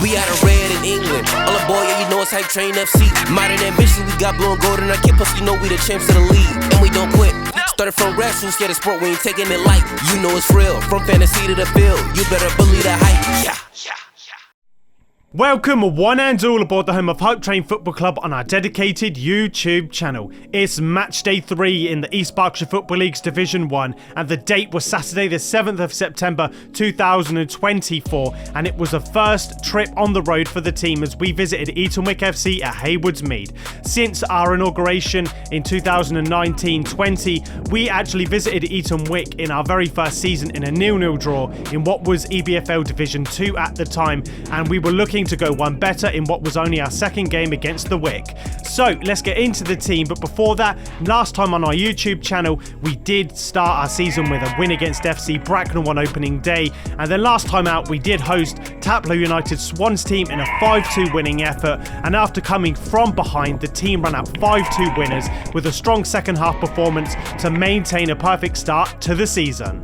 We out of red in England. All aboard, yeah, you know it's Hype Train FC. Modern ambition, we got blue and gold in our kit, plus you know we the champs of the league. And we don't quit. Started from grassroots, yeah, the sport, we ain't taking it light. You know it's real, from fantasy to the field. You better believe the hype. Yeah. Welcome one and all aboard the home of Hype Train Football Club on our dedicated YouTube channel. It's match day 3 in the East Berkshire Football League's Division 1 and the date was Saturday the 7th of September 2024 and it was the first trip on the road for the team as we visited Eton Wick FC at Haywards Mead. Since our inauguration in 2019-20, we actually visited Eton Wick in our very first season in a 0-0 draw in what was EBFL Division 2 at the time, and we were looking to go one better in what was only our second game against the Wick. So let's get into the team, but before that, last time on our YouTube channel we did start our season with a win against FC Bracknell on opening day, and then last time out we did host Taplow United Swans team in a 5-2 winning effort, and after coming from behind the team ran out 5-2 winners with a strong second half performance to maintain a perfect start to the season.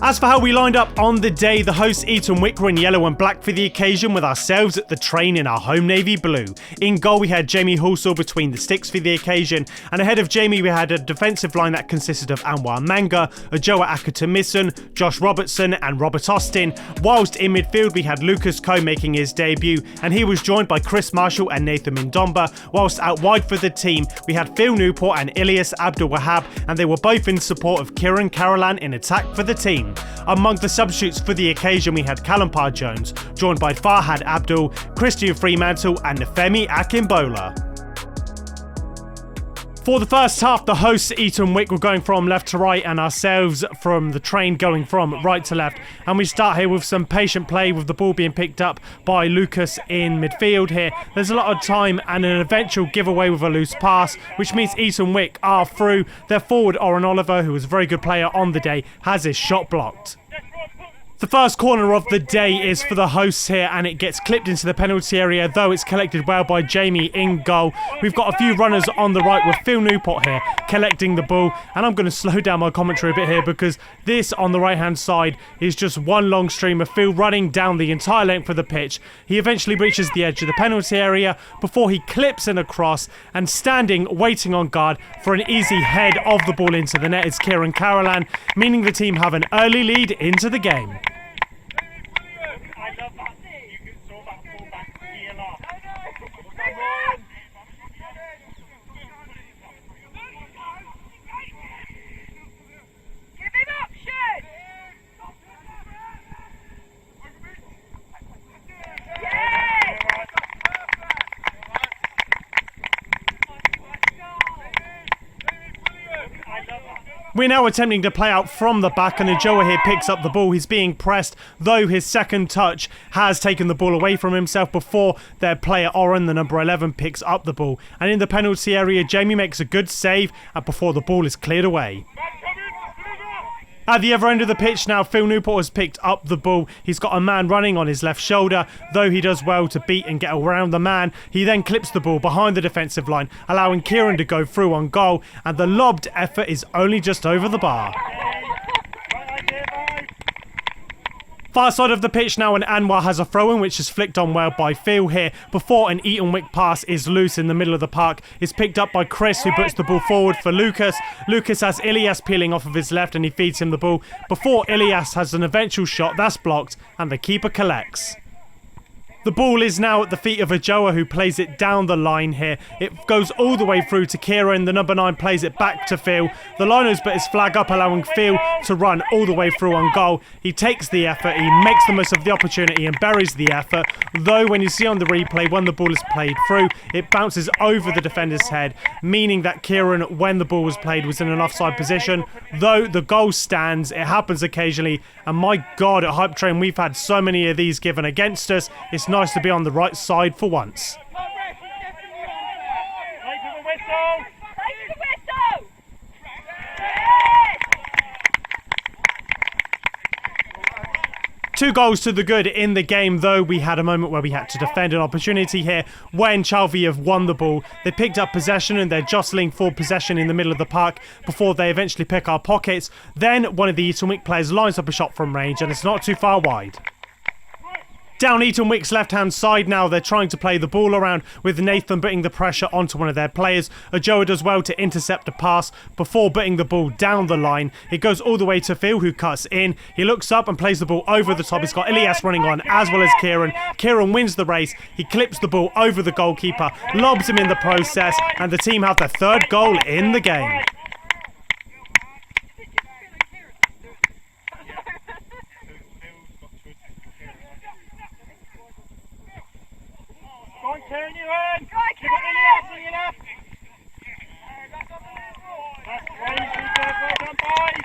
As for how we lined up on the day, the hosts Eton Wick were in yellow and black for the occasion with ourselves at the train in our home navy blue. In goal we had Jamie Halsall between the sticks for the occasion, and ahead of Jamie we had a defensive line that consisted of Anwar Manga, Ajoa Akutamisun, Josh Robertson and Robert Austin, whilst in midfield we had Lucas Coe making his debut and he was joined by Chris Marshall and Nathan Mindomba, whilst out wide for the team we had Phil Newport and Ilyas Abdul Wahab, and they were both in support of Kieran Carolan in attack for the team. Among the substitutes for the occasion we had Kalampar Jones, joined by Farhad Abdul, Christian Fremantle and Nefemi Akimbola. For the first half, the hosts Eton Wick were going from left to right and ourselves from the train going from right to left. And we start here with some patient play with the ball being picked up by Lucas in midfield here. There's a lot of time and an eventual giveaway with a loose pass, which means Eton Wick are through. Their forward, Oren Oliver, who was a very good player on the day, has his shot blocked. The first corner of the day is for the hosts here and it gets clipped into the penalty area, though it's collected well by Jamie in goal. We've got a few runners on the right with Phil Newport here collecting the ball, and I'm going to slow down my commentary a bit here because this on the right hand side is just one long stream of Phil running down the entire length of the pitch. He eventually reaches the edge of the penalty area before he clips in across, and standing waiting on guard for an easy head of the ball into the net is Kieran Carolan, meaning the team have an early lead into the game. We're now attempting to play out from the back and Ajoa here picks up the ball. He's being pressed, though his second touch has taken the ball away from himself before their player Oren, the number 11, picks up the ball. And in the penalty area, Jamie makes a good save before the ball is cleared away. At the other end of the pitch now, Phil Newport has picked up the ball. He's got a man running on his left shoulder, though he does well to beat and get around the man. He then clips the ball behind the defensive line, allowing Kieran to go through on goal, and the lobbed effort is only just over the bar. Far side of the pitch now, and Anwar has a throw-in which is flicked on well by Phil here before an Eton Wick pass is loose in the middle of the park. It's picked up by Chris, who puts the ball forward for Lucas. Lucas has Ilyas peeling off of his left and he feeds him the ball before Ilyas has an eventual shot that's blocked and the keeper collects. The ball is now at the feet of Ajoa, who plays it down the line here. It goes all the way through to Kieran. The number 9 plays it back to Phil. The liner's put his flag up, allowing Phil to run all the way through on goal. He takes the effort, he makes the most of the opportunity and buries the effort. Though when you see on the replay, when the ball is played through, it bounces over the defender's head, meaning that Kieran, when the ball was played, was in an offside position. Though the goal stands, it happens occasionally. And my God, at Hype Train, we've had so many of these given against us. It's nice to be on the right side for once. 2 goals to the good in the game, though we had a moment where we had to defend an opportunity here when Chalvey have won the ball. They picked up possession and they're jostling for possession in the middle of the park before they eventually pick our pockets. Then one of the Eton Wick players lines up a shot from range and it's not too far wide. Down Eton Wick's left-hand side now, they're trying to play the ball around with Nathan putting the pressure onto one of their players. Ajoa does well to intercept a pass before putting the ball down the line. It goes all the way to Phil, who cuts in. He looks up and plays the ball over the top. He's got Elias running on as well as Kieran. Kieran wins the race. He clips the ball over the goalkeeper, lobs him in the process, and the team have their 3rd goal in the game. Turn you in! You've got Elias on your left! That's well done, boys!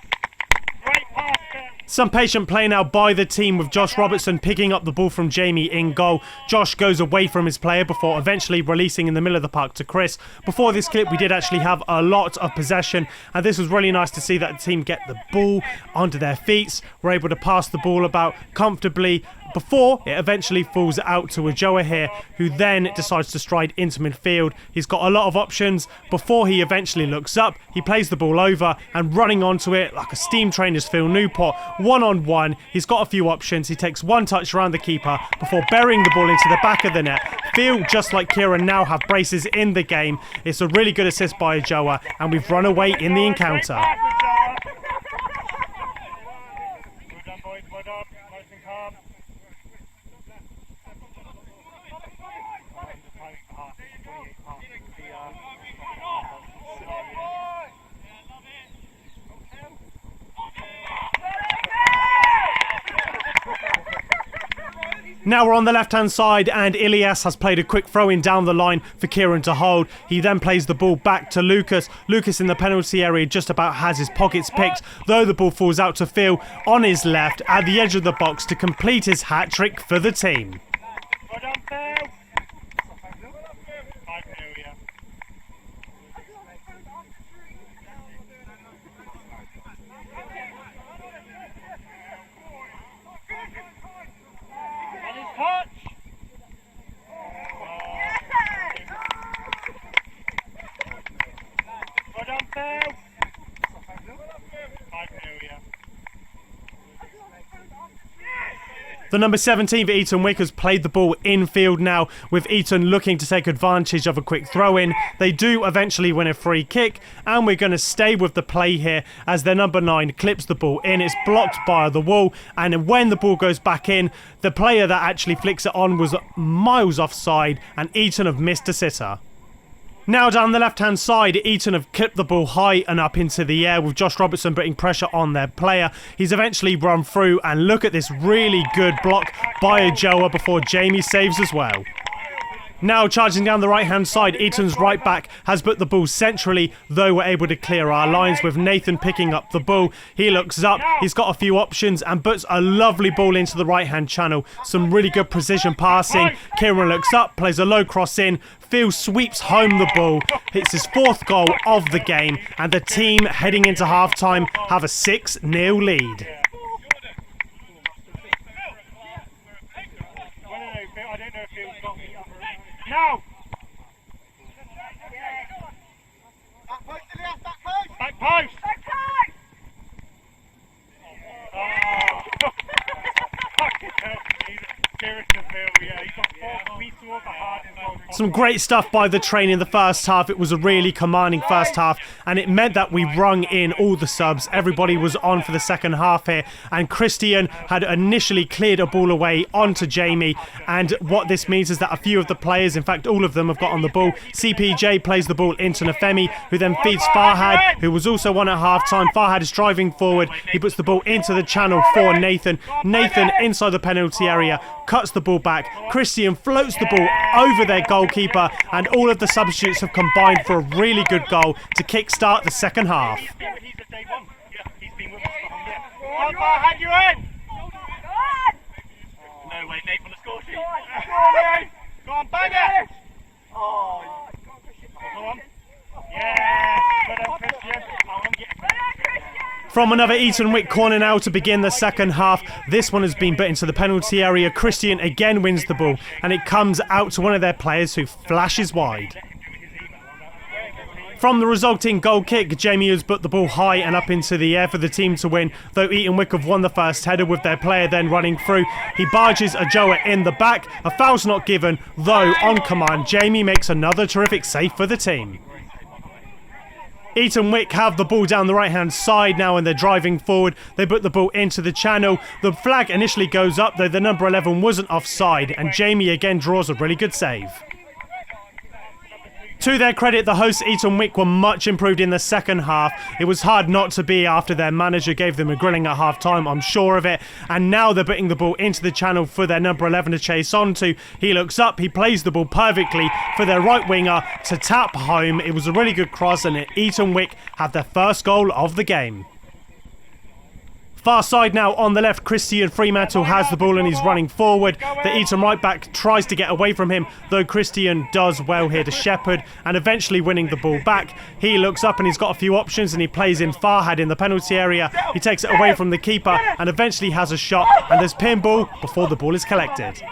Great pass, Kurt. Some patient play now by the team with Josh Robertson picking up the ball from Jamie in goal. Josh goes away from his player before eventually releasing in the middle of the park to Chris. Before this clip, we did actually have a lot of possession, and this was really nice to see that the team get the ball onto their feet. We're able to pass the ball about comfortably before it eventually falls out to Ajoa here, who then decides to stride into midfield. He's got a lot of options. Before he eventually looks up, he plays the ball over and running onto it like a steam train is Phil Newport. 1-on-1, he's got a few options. He takes one touch around the keeper before burying the ball into the back of the net. Phil, just like Kieran, now have braces in the game. It's a really good assist by Ajoa, and we've run away in the encounter. Well done, boys, well done. Nice and calm. Now we're on the left-hand side and Ilias has played a quick throw-in down the line for Kieran to hold. He then plays the ball back to Lucas. Lucas in the penalty area just about has his pockets picked, though the ball falls out to Phil on his left at the edge of the box to complete his hat-trick for the team. Well done, Phil. Touch! Well done, Phil! The number 17 for Eton Wick has played the ball infield now, with Eton looking to take advantage of a quick throw-in. They do eventually win a free kick, and we're going to stay with the play here as their number 9 clips the ball in. It's blocked by the wall, and when the ball goes back in, the player that actually flicks it on was miles offside, and Eton have missed a sitter. Now down the left-hand side, Eton have clipped the ball high and up into the air with Josh Robertson putting pressure on their player. He's eventually run through, and look at this really good block by Ajoa before Jamie saves as well. Now charging down the right-hand side, Eton's right back has put the ball centrally, though we're able to clear our lines with Nathan picking up the ball. He looks up, he's got a few options and puts a lovely ball into the right-hand channel. Some really good precision passing. Kieran looks up, plays a low cross in. Phil sweeps home the ball, hits his 4th goal of the game, and the team heading into half-time have a 6-0 lead. Now! Back post, Elias, back post! Back post! Back post! Oh! Fucking hell, serious to Phil, yeah, he's got 4 we saw the hardest goal. Some great stuff by the train in the first half. It was a really commanding first half, and it meant that we rung in all the subs. Everybody was on for the second half here, and Christian had initially cleared a ball away onto Jamie, and what this means is that a few of the players, in fact all of them, have got on the ball. CPJ plays the ball into Nafemi, who then feeds Farhad, who was also on at half-time. Farhad is driving forward. He puts the ball into the channel for Nathan. Nathan inside the penalty area, cuts the ball back. Christian floats the ball over their goalkeeper, and all of the substitutes have combined for a really good goal to kickstart the second half. He's a day one. Yeah, he's been with us for a year. Farhad, you in! No way, Nate on the score sheet. Go on, bang it! Oh, go on. Yeah, well done, Christian. From another Eton Wick corner now to begin the second half. This one has been put into the penalty area. Christian again wins the ball and it comes out to one of their players who flashes wide. From the resulting goal kick, Jamie has put the ball high and up into the air for the team to win, though Eton Wick have won the first header with their player then running through. He barges Ajoa in the back, a foul's not given, though on command Jamie makes another terrific save for the team. Eton Wick have the ball down the right hand side now and they're driving forward. They put the ball into the channel. The flag initially goes up, though the number 11 wasn't offside, and Jamie again draws a really good save. To their credit, the hosts Eton Wick were much improved in the second half. It was hard not to be after their manager gave them a grilling at half time, I'm sure of it. And now they're putting the ball into the channel for their number 11 to chase onto. He looks up, he plays the ball perfectly for their right winger to tap home. It was a really good cross and Eton Wick have their first goal of the game. Far side now on the left, Christian Fremantle has the ball and he's running forward. The Eton right back tries to get away from him, though Christian does well here to shepherd and eventually winning the ball back. He looks up and he's got a few options and he plays in Farhad in the penalty area. He takes it away from the keeper and eventually has a shot, and there's pinball before the ball is collected.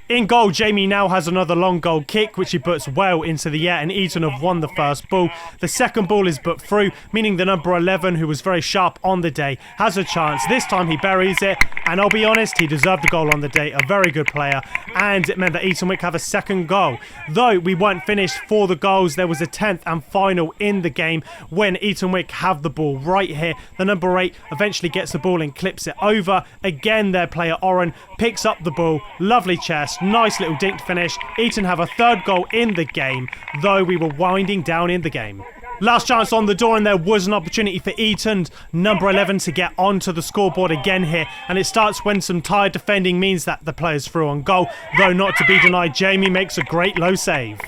In goal, Jamie now has another long goal kick, which he puts well into the air, and Eton have won the first ball. The second ball is put through, meaning the number 11, who was very sharp on the day, has a chance. This time he buries it, and I'll be honest, he deserved a goal on the day. A very good player, and it meant that Eton Wick have a second goal. Though we weren't finished for the goals, there was a 10th and final in the game when Eton Wick have the ball right here. The number 8 eventually gets the ball and clips it over. Again, their player Oren picks up the ball. Lovely chest. Nice little dinked finish. Eton have a third goal in the game, though we were winding down in the game. Last chance on the door, and there was an opportunity for Eton's number 11 to get onto the scoreboard again here, and it starts when some tired defending means that the player's through on goal, though not to be denied, Jamie makes a great low save.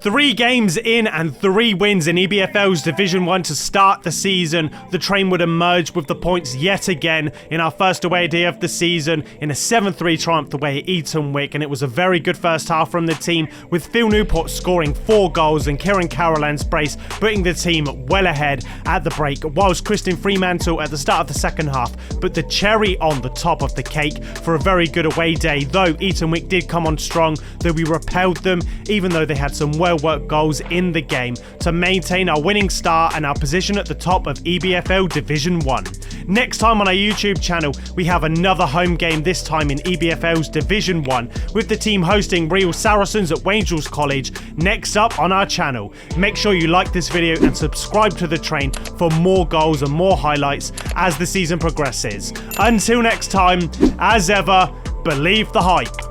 3 games in and 3 wins in EBFL's Division 1 to start the season. The train would emerge with the points yet again in our first away day of the season in a 7-3 triumph away at Eton Wick, and it was a very good first half from the team, with Phil Newport scoring 4 goals and Kieran Carolan's brace putting the team well ahead at the break, whilst Christian Fremantle at the start of the second half put the cherry on the top of the cake for a very good away day, though Eton Wick did come on strong, though we repelled them, even though they had some well-worked goals in the game to maintain our winning start and our position at the top of EBFL Division 1. Next time on our YouTube channel, we have another home game, this time in EBFL's Division 1, with the team hosting Real Saracens at Wangels College next up on our channel. Make sure you like this video and subscribe to the train for more goals and more highlights as the season progresses. Until next time, as ever, believe the hype.